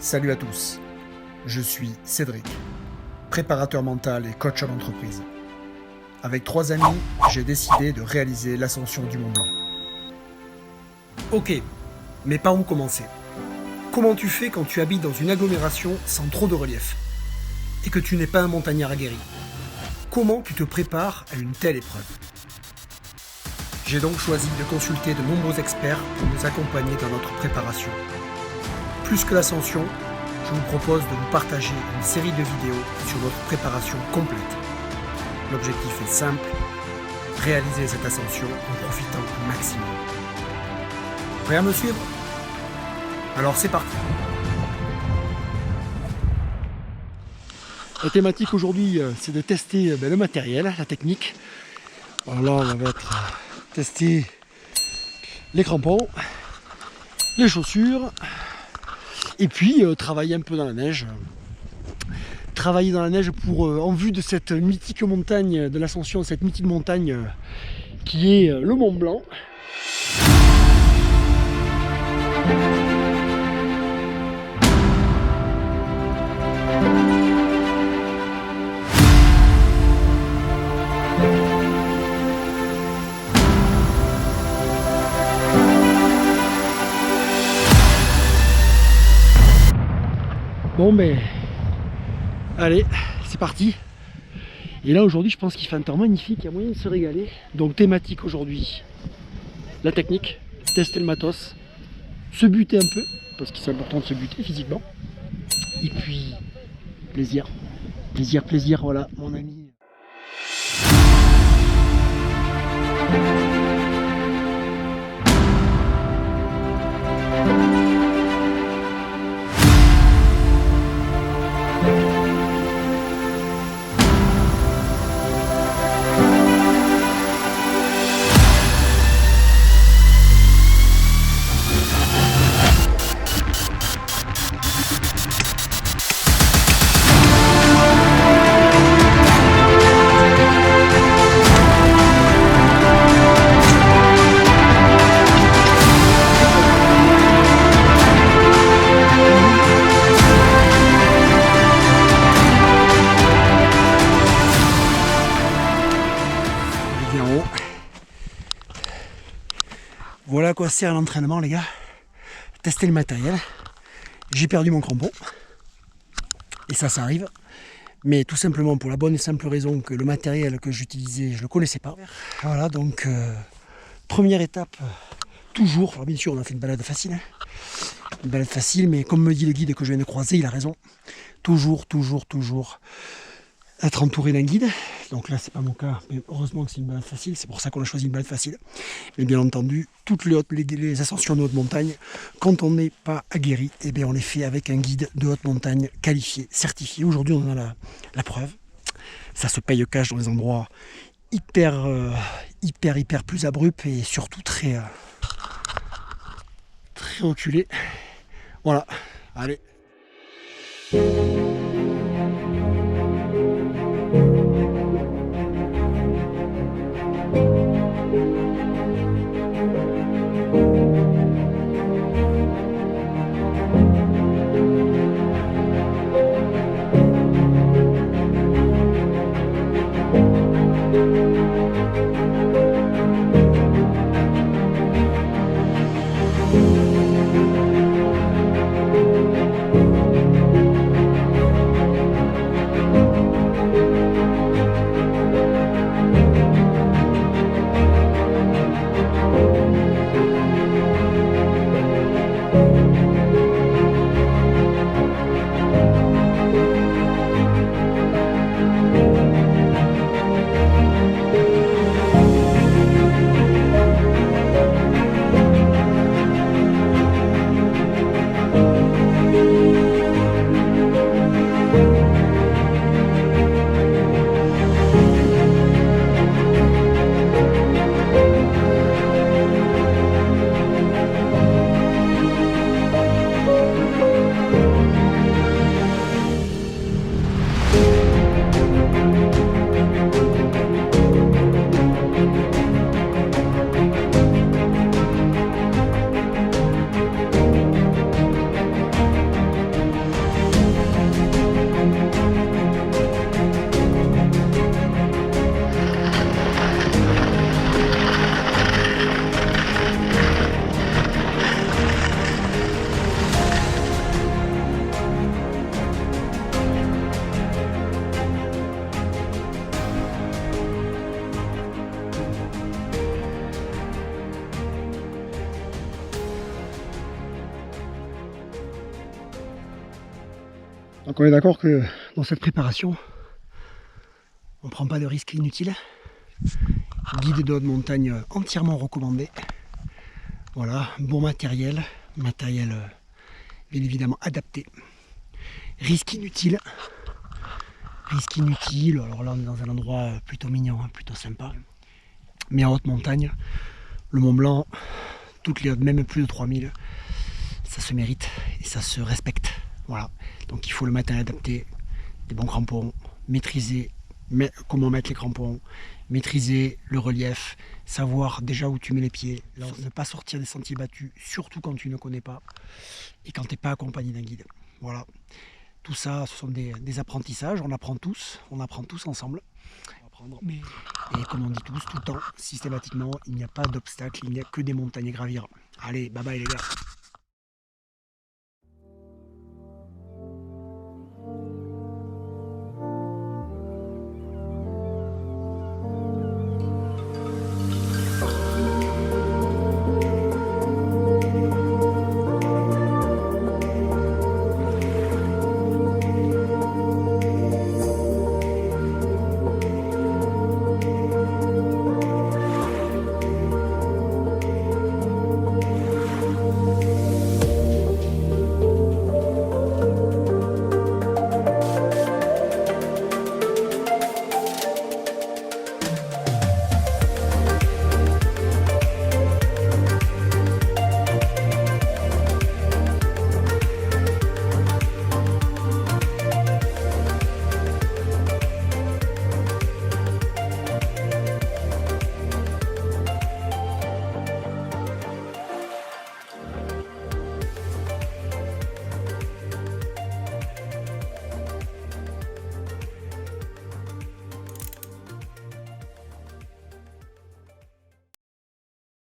Salut à tous, je suis Cédric, préparateur mental et coach en entreprise. Avec 3 amis, j'ai décidé de réaliser l'ascension du Mont Blanc. Ok, mais par où commencer? Comment tu fais quand tu habites dans une agglomération sans trop de relief et que tu n'es pas un montagnard aguerri? Comment tu te prépares à une telle épreuve? J'ai donc choisi de consulter de nombreux experts pour nous accompagner dans notre préparation. Plus que l'ascension, je vous propose de vous partager une série de vidéos sur notre préparation complète. L'objectif est simple, réaliser cette ascension en profitant au maximum. Prêt à me suivre? Alors c'est parti. La thématique aujourd'hui, c'est de tester le matériel, la technique. Alors là, on va tester les crampons, les chaussures, et puis travailler un peu dans la neige. Travailler dans la neige en vue de cette mythique montagne de l'ascension, cette mythique montagne qui est le Mont Blanc. Bon ben, allez, c'est parti. Et là aujourd'hui je pense qu'il fait un temps magnifique, il y a moyen de se régaler. Donc thématique aujourd'hui, la technique, tester le matos, se buter un peu, parce que c'est important de se buter physiquement. Et puis, plaisir, plaisir, plaisir, voilà mon ami. Voilà à quoi sert l'entraînement les gars. Tester le matériel. J'ai perdu mon crampon. Et ça arrive. Mais tout simplement pour la bonne et simple raison que le matériel que j'utilisais, je ne le connaissais pas. Voilà donc première étape, toujours. Alors bien sûr on a fait une balade facile. Une balade facile, mais comme me dit le guide que je viens de croiser, il a raison. Toujours être entouré d'un guide. Donc là c'est pas mon cas, mais heureusement que c'est une balade facile, c'est pour ça qu'on a choisi une balade facile. Mais bien entendu, toutes les ascensions de haute montagne, quand on n'est pas aguerri, eh bien on les fait avec un guide de haute montagne qualifié, certifié. Aujourd'hui on en a la preuve. Ça se paye cash dans des endroits hyper plus abrupts et surtout très reculés. Voilà, allez. Donc on est d'accord que dans cette préparation, on ne prend pas de risques inutiles. Guide de haute montagne entièrement recommandé. Voilà, bon matériel, bien évidemment adapté. Risque inutile. Alors là on est dans un endroit plutôt mignon, plutôt sympa. Mais en haute montagne, le Mont Blanc, toutes les hautes, même plus de 3000, ça se mérite et ça se respecte. Voilà, donc il faut le matériel adapté, des bons crampons, maîtriser comment mettre les crampons, maîtriser le relief, savoir déjà où tu mets les pieds, ne pas sortir des sentiers battus, surtout quand tu ne connais pas et quand tu n'es pas accompagné d'un guide. Voilà, tout ça, ce sont des apprentissages, on apprend tous ensemble. Et comme on dit tous, tout le temps, systématiquement, il n'y a pas d'obstacle, il n'y a que des montagnes à gravir. Allez, bye bye les gars.